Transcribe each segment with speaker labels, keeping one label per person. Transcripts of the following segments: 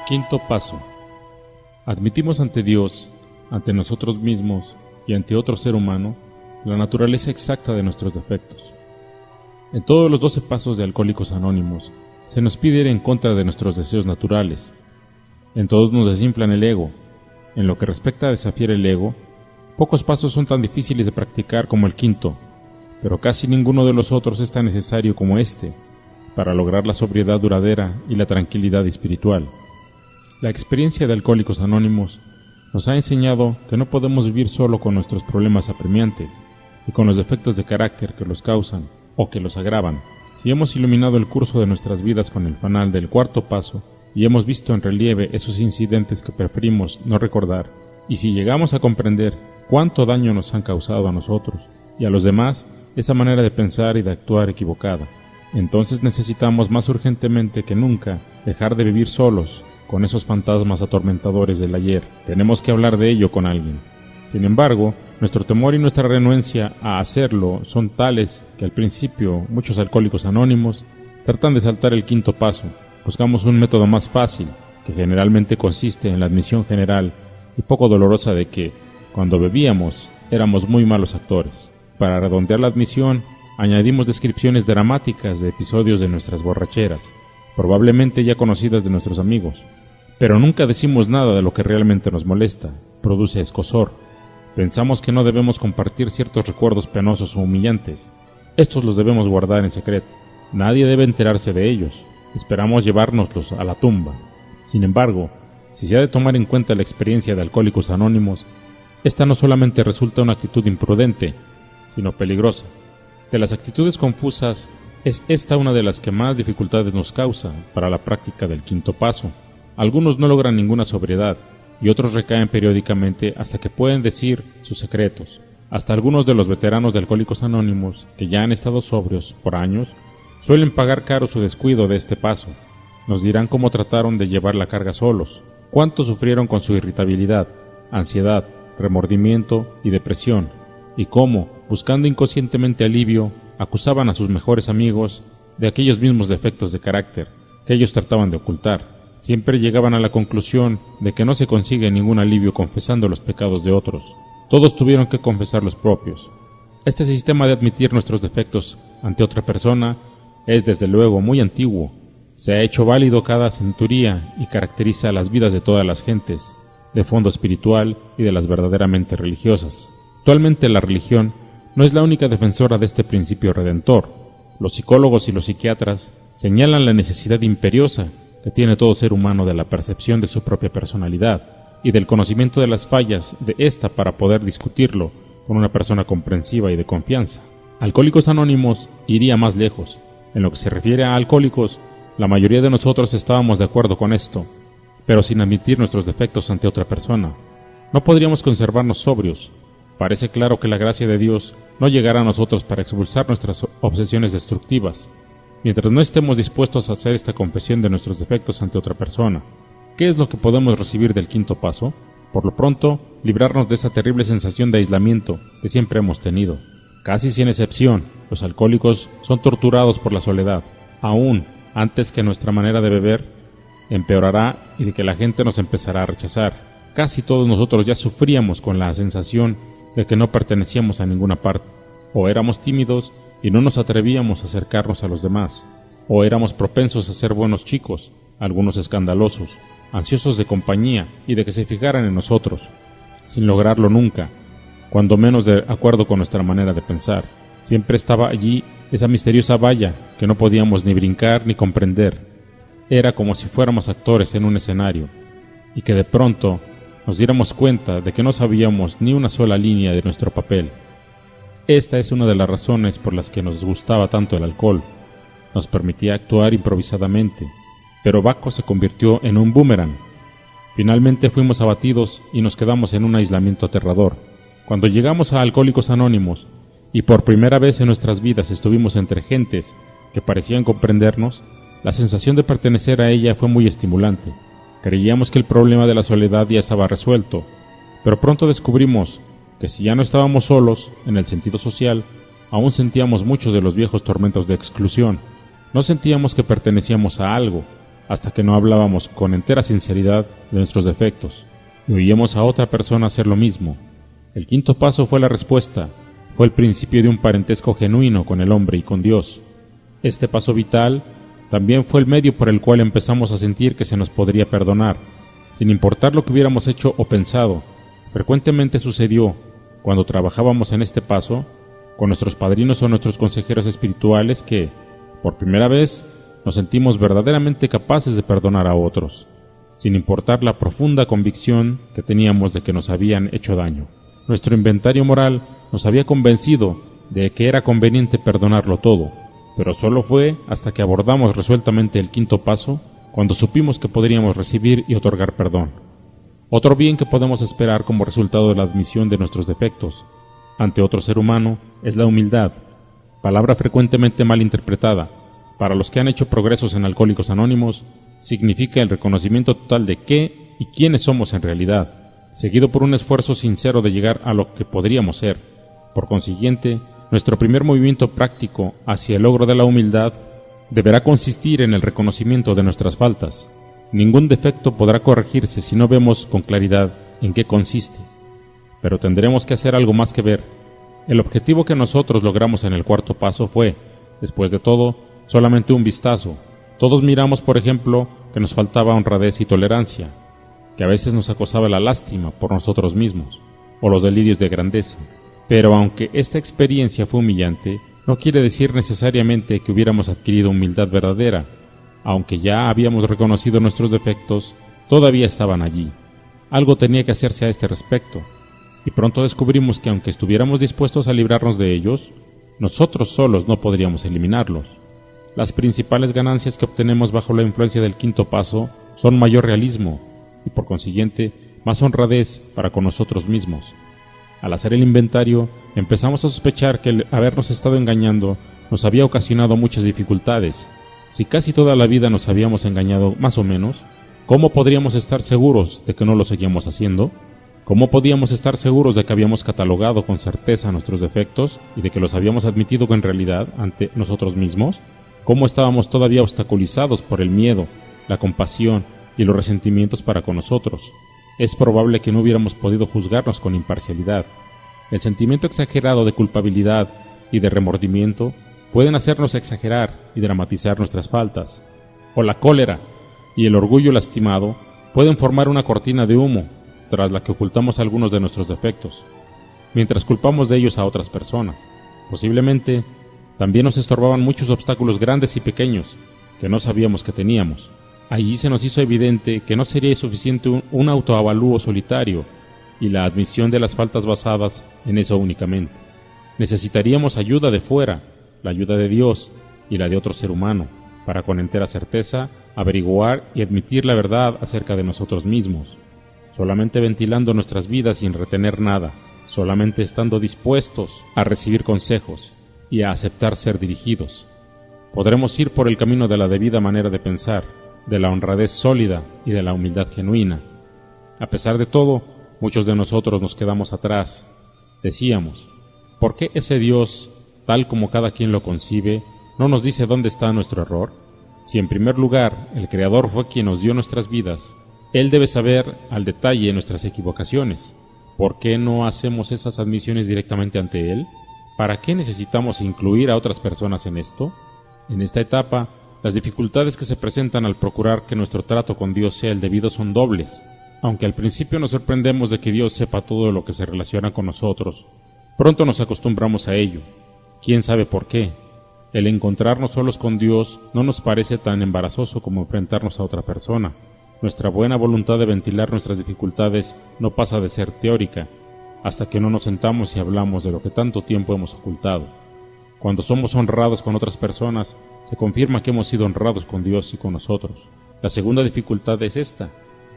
Speaker 1: Quinto paso. Admitimos ante Dios, ante nosotros mismos y ante otro ser humano la naturaleza exacta de nuestros defectos. En todos los 12 pasos de Alcohólicos Anónimos se nos pide ir en contra de nuestros deseos naturales. En todos nos desinflan el ego. En lo que respecta a desafiar el ego, pocos pasos son tan difíciles de practicar como el quinto, pero casi ninguno de los otros es tan necesario como este para lograr la sobriedad duradera y la tranquilidad espiritual. La experiencia de Alcohólicos Anónimos nos ha enseñado que no podemos vivir solo con nuestros problemas apremiantes y con los defectos de carácter que los causan o que los agravan. Si hemos iluminado el curso de nuestras vidas con el fanal del cuarto paso y hemos visto en relieve esos incidentes que preferimos no recordar, y si llegamos a comprender cuánto daño nos han causado a nosotros y a los demás esa manera de pensar y de actuar equivocada, entonces necesitamos más urgentemente que nunca dejar de vivir solos con esos fantasmas atormentadores del ayer. Tenemos que hablar de ello con alguien. Sin embargo, nuestro temor y nuestra renuencia a hacerlo son tales que al principio muchos alcohólicos anónimos tratan de saltar el quinto paso. Buscamos un método más fácil, que generalmente consiste en la admisión general y poco dolorosa de que, cuando bebíamos, éramos muy malos actores. Para redondear la admisión, añadimos descripciones dramáticas de episodios de nuestras borracheras, probablemente ya conocidas de nuestros amigos. Pero nunca decimos nada de lo que realmente nos molesta, produce escozor. Pensamos que no debemos compartir ciertos recuerdos penosos o humillantes. Estos los debemos guardar en secreto. Nadie debe enterarse de ellos. Esperamos llevárnoslos a la tumba. Sin embargo, si se ha de tomar en cuenta la experiencia de Alcohólicos Anónimos, esta no solamente resulta una actitud imprudente, sino peligrosa. De las actitudes confusas, es esta una de las que más dificultades nos causa para la práctica del quinto paso. Algunos no logran ninguna sobriedad y otros recaen periódicamente hasta que pueden decir sus secretos. Hasta algunos de los veteranos de Alcohólicos Anónimos, que ya han estado sobrios por años, suelen pagar caro su descuido de este paso. Nos dirán cómo trataron de llevar la carga solos, cuánto sufrieron con su irritabilidad, ansiedad, remordimiento y depresión, y cómo, buscando inconscientemente alivio, acusaban a sus mejores amigos de aquellos mismos defectos de carácter que ellos trataban de ocultar. Siempre llegaban a la conclusión de que no se consigue ningún alivio confesando los pecados de otros. Todos tuvieron que confesar los propios. Este sistema de admitir nuestros defectos ante otra persona es desde luego muy antiguo. Se ha hecho válido cada centuria y caracteriza las vidas de todas las gentes, de fondo espiritual y de las verdaderamente religiosas. Actualmente la religión no es la única defensora de este principio redentor. Los psicólogos y los psiquiatras señalan la necesidad imperiosa que tiene todo ser humano de la percepción de su propia personalidad y del conocimiento de las fallas de ésta para poder discutirlo con una persona comprensiva y de confianza. Alcohólicos Anónimos iría más lejos. En lo que se refiere a alcohólicos, la mayoría de nosotros estábamos de acuerdo con esto, pero sin admitir nuestros defectos ante otra persona. No podríamos conservarnos sobrios. Parece claro que la gracia de Dios no llegará a nosotros para expulsar nuestras obsesiones destructivas, mientras no estemos dispuestos a hacer esta confesión de nuestros defectos ante otra persona. ¿Qué es lo que podemos recibir del quinto paso? Por lo pronto, librarnos de esa terrible sensación de aislamiento que siempre hemos tenido. Casi sin excepción, los alcohólicos son torturados por la soledad. Aún antes que nuestra manera de beber empeorará y de que la gente nos empezará a rechazar. Casi todos nosotros ya sufríamos con la sensación de que no pertenecíamos a ninguna parte. O éramos tímidos y no nos atrevíamos a acercarnos a los demás, o éramos propensos a ser buenos chicos, algunos escandalosos, ansiosos de compañía y de que se fijaran en nosotros, sin lograrlo nunca, cuando menos de acuerdo con nuestra manera de pensar. Siempre estaba allí esa misteriosa valla que no podíamos ni brincar ni comprender. Era como si fuéramos actores en un escenario, y que de pronto nos diéramos cuenta de que no sabíamos ni una sola línea de nuestro papel. Esta es una de las razones por las que nos gustaba tanto el alcohol. Nos permitía actuar improvisadamente, pero Baco se convirtió en un boomerang. Finalmente fuimos abatidos y nos quedamos en un aislamiento aterrador. Cuando llegamos a Alcohólicos Anónimos, y por primera vez en nuestras vidas estuvimos entre gentes que parecían comprendernos, la sensación de pertenecer a ella fue muy estimulante. Creíamos que el problema de la soledad ya estaba resuelto, pero pronto descubrimos que si ya no estábamos solos, en el sentido social, aún sentíamos muchos de los viejos tormentos de exclusión. No sentíamos que pertenecíamos a algo, hasta que no hablábamos con entera sinceridad de nuestros defectos y oíamos a otra persona hacer lo mismo. El quinto paso fue la respuesta, fue el principio de un parentesco genuino con el hombre y con Dios. Este paso vital también fue el medio por el cual empezamos a sentir que se nos podría perdonar, sin importar lo que hubiéramos hecho o pensado. Frecuentemente sucedió, cuando trabajábamos en este paso, con nuestros padrinos o nuestros consejeros espirituales que, por primera vez, nos sentimos verdaderamente capaces de perdonar a otros, sin importar la profunda convicción que teníamos de que nos habían hecho daño. Nuestro inventario moral nos había convencido de que era conveniente perdonarlo todo, pero solo fue hasta que abordamos resueltamente el quinto paso cuando supimos que podríamos recibir y otorgar perdón. Otro bien que podemos esperar como resultado de la admisión de nuestros defectos ante otro ser humano es la humildad, palabra frecuentemente mal interpretada. Para los que han hecho progresos en Alcohólicos Anónimos, significa el reconocimiento total de qué y quiénes somos en realidad, seguido por un esfuerzo sincero de llegar a lo que podríamos ser. Por consiguiente, nuestro primer movimiento práctico hacia el logro de la humildad deberá consistir en el reconocimiento de nuestras faltas. Ningún defecto podrá corregirse si no vemos con claridad en qué consiste. Pero tendremos que hacer algo más que ver. El objetivo que nosotros logramos en el cuarto paso fue, después de todo, solamente un vistazo. Todos miramos, por ejemplo, que nos faltaba honradez y tolerancia, que a veces nos acosaba la lástima por nosotros mismos, o los delirios de grandeza. Pero aunque esta experiencia fue humillante, no quiere decir necesariamente que hubiéramos adquirido humildad verdadera. Aunque ya habíamos reconocido nuestros defectos, todavía estaban allí. Algo tenía que hacerse a este respecto, y pronto descubrimos que aunque estuviéramos dispuestos a librarnos de ellos, nosotros solos no podríamos eliminarlos. Las principales ganancias que obtenemos bajo la influencia del quinto paso son mayor realismo y, por consiguiente, más honradez para con nosotros mismos. Al hacer el inventario, empezamos a sospechar que el habernos estado engañando nos había ocasionado muchas dificultades. Si casi toda la vida nos habíamos engañado más o menos, ¿cómo podríamos estar seguros de que no lo seguíamos haciendo? ¿Cómo podíamos estar seguros de que habíamos catalogado con certeza nuestros defectos y de que los habíamos admitido con realidad ante nosotros mismos? ¿Cómo estábamos todavía obstaculizados por el miedo, la compasión y los resentimientos para con nosotros? Es probable que no hubiéramos podido juzgarnos con imparcialidad. El sentimiento exagerado de culpabilidad y de remordimiento pueden hacernos exagerar y dramatizar nuestras faltas. O la cólera y el orgullo lastimado pueden formar una cortina de humo tras la que ocultamos algunos de nuestros defectos, mientras culpamos de ellos a otras personas. Posiblemente también nos estorbaban muchos obstáculos grandes y pequeños que no sabíamos que teníamos. Allí se nos hizo evidente que no sería suficiente un autoavalúo solitario y la admisión de las faltas basadas en eso únicamente. Necesitaríamos ayuda de fuera, la ayuda de Dios y la de otro ser humano, para con entera certeza averiguar y admitir la verdad acerca de nosotros mismos. Solamente ventilando nuestras vidas sin retener nada, solamente estando dispuestos a recibir consejos y a aceptar ser dirigidos, podremos ir por el camino de la debida manera de pensar, de la honradez sólida y de la humildad genuina. A pesar de todo, muchos de nosotros nos quedamos atrás. Decíamos, ¿por qué ese Dios, tal como cada quien lo concibe, no nos dice dónde está nuestro error? Si en primer lugar el Creador fue quien nos dio nuestras vidas, Él debe saber al detalle nuestras equivocaciones. ¿Por qué no hacemos esas admisiones directamente ante Él? ¿Para qué necesitamos incluir a otras personas en esto? En esta etapa, las dificultades que se presentan al procurar que nuestro trato con Dios sea el debido son dobles. Aunque al principio nos sorprendemos de que Dios sepa todo lo que se relaciona con nosotros, pronto nos acostumbramos a ello. ¿Quién sabe por qué? El encontrarnos solos con Dios no nos parece tan embarazoso como enfrentarnos a otra persona. Nuestra buena voluntad de ventilar nuestras dificultades no pasa de ser teórica, hasta que no nos sentamos y hablamos de lo que tanto tiempo hemos ocultado. Cuando somos honrados con otras personas, se confirma que hemos sido honrados con Dios y con nosotros. La segunda dificultad es esta.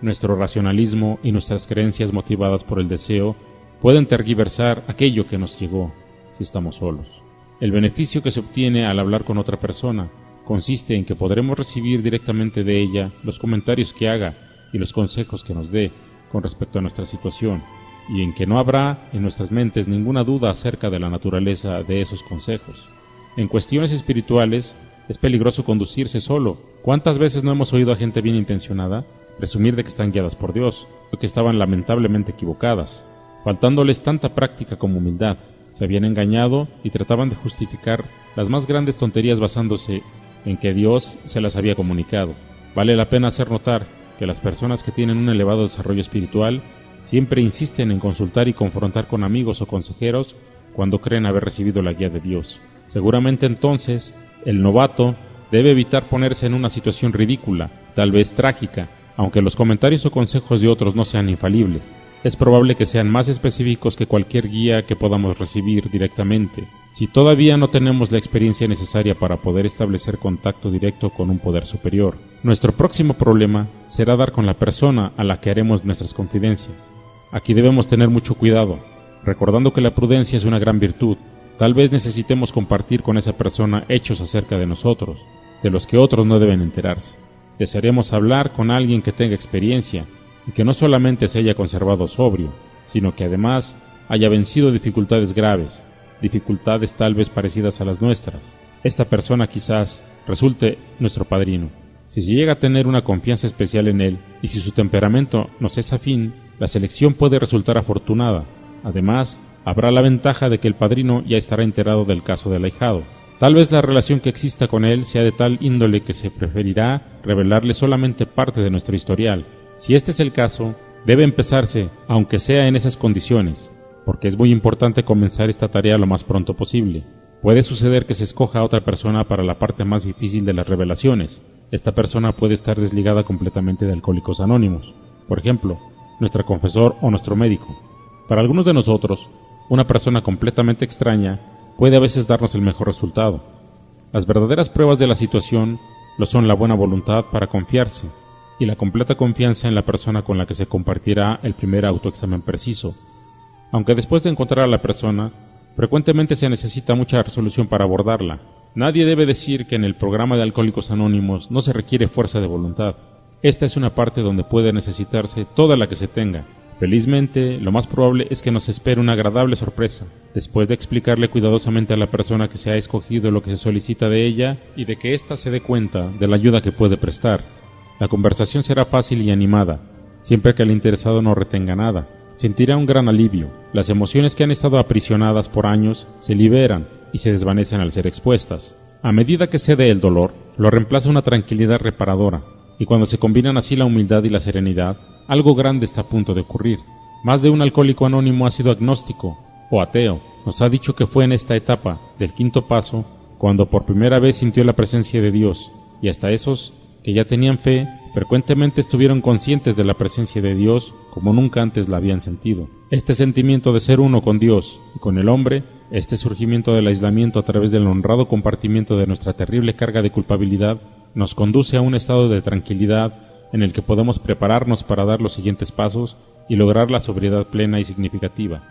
Speaker 1: Nuestro racionalismo y nuestras creencias motivadas por el deseo pueden tergiversar aquello que nos llegó si estamos solos. El beneficio que se obtiene al hablar con otra persona consiste en que podremos recibir directamente de ella los comentarios que haga y los consejos que nos dé con respecto a nuestra situación, y en que no habrá en nuestras mentes ninguna duda acerca de la naturaleza de esos consejos. En cuestiones espirituales, Es peligroso conducirse solo. ¿Cuántas veces no hemos oído a gente bien intencionada presumir de que están guiadas por Dios, o que estaban lamentablemente equivocadas? Faltándoles tanta práctica como humildad, se habían engañado y trataban de justificar las más grandes tonterías basándose en que Dios se las había comunicado. Vale la pena hacer notar que las personas que tienen un elevado desarrollo espiritual siempre insisten en consultar y confrontar con amigos o consejeros cuando creen haber recibido la guía de Dios. Seguramente entonces, el novato debe evitar ponerse en una situación ridícula, tal vez trágica, aunque los comentarios o consejos de otros no sean infalibles. Es probable que sean más específicos que cualquier guía que podamos recibir directamente, si todavía no tenemos la experiencia necesaria para poder establecer contacto directo con un poder superior. Nuestro próximo problema será dar con la persona a la que haremos nuestras confidencias. Aquí debemos tener mucho cuidado, recordando que la prudencia es una gran virtud. Tal vez necesitemos compartir con esa persona hechos acerca de nosotros, de los que otros no deben enterarse. Desearemos hablar con alguien que tenga experiencia y que no solamente se haya conservado sobrio, sino que además haya vencido dificultades graves, dificultades tal vez parecidas a las nuestras. Esta persona quizás resulte nuestro padrino. Si se llega a tener una confianza especial en él y si su temperamento nos es afín, la selección puede resultar afortunada. Además, habrá la ventaja de que el padrino ya estará enterado del caso del ahijado. Tal vez la relación que exista con él sea de tal índole que se preferirá revelarle solamente parte de nuestro historial. Si este es el caso, debe empezarse, aunque sea en esas condiciones, porque es muy importante comenzar esta tarea lo más pronto posible. Puede suceder que se escoja a otra persona para la parte más difícil de las revelaciones. Esta persona puede estar desligada completamente de Alcohólicos Anónimos, por ejemplo, nuestro confesor o nuestro médico. Para algunos de nosotros, una persona completamente extraña puede a veces darnos el mejor resultado. Las verdaderas pruebas de la situación lo son la buena voluntad para confiarse y la completa confianza en la persona con la que se compartirá el primer autoexamen preciso. Aunque después de encontrar a la persona, frecuentemente se necesita mucha resolución para abordarla. Nadie debe decir que en el programa de Alcohólicos Anónimos no se requiere fuerza de voluntad. Esta es una parte donde puede necesitarse toda la que se tenga. Felizmente, lo más probable es que nos espere una agradable sorpresa, después de explicarle cuidadosamente a la persona que se ha escogido lo que se solicita de ella y de que ésta se dé cuenta de la ayuda que puede prestar. La conversación será fácil y animada, siempre que el interesado no retenga nada. Sentirá un gran alivio. Las emociones que han estado aprisionadas por años se liberan y se desvanecen al ser expuestas. A medida que cede el dolor, lo reemplaza una tranquilidad reparadora, y cuando se combinan así la humildad y la serenidad, algo grande está a punto de ocurrir. Más de un alcohólico anónimo ha sido agnóstico o ateo. Nos ha dicho que fue en esta etapa del quinto paso cuando por primera vez sintió la presencia de Dios, y hasta esos que ya tenían fe, frecuentemente estuvieron conscientes de la presencia de Dios como nunca antes la habían sentido. Este sentimiento de ser uno con Dios y con el hombre, este surgimiento del aislamiento a través del honrado compartimiento de nuestra terrible carga de culpabilidad, nos conduce a un estado de tranquilidad en el que podemos prepararnos para dar los siguientes pasos y lograr la sobriedad plena y significativa.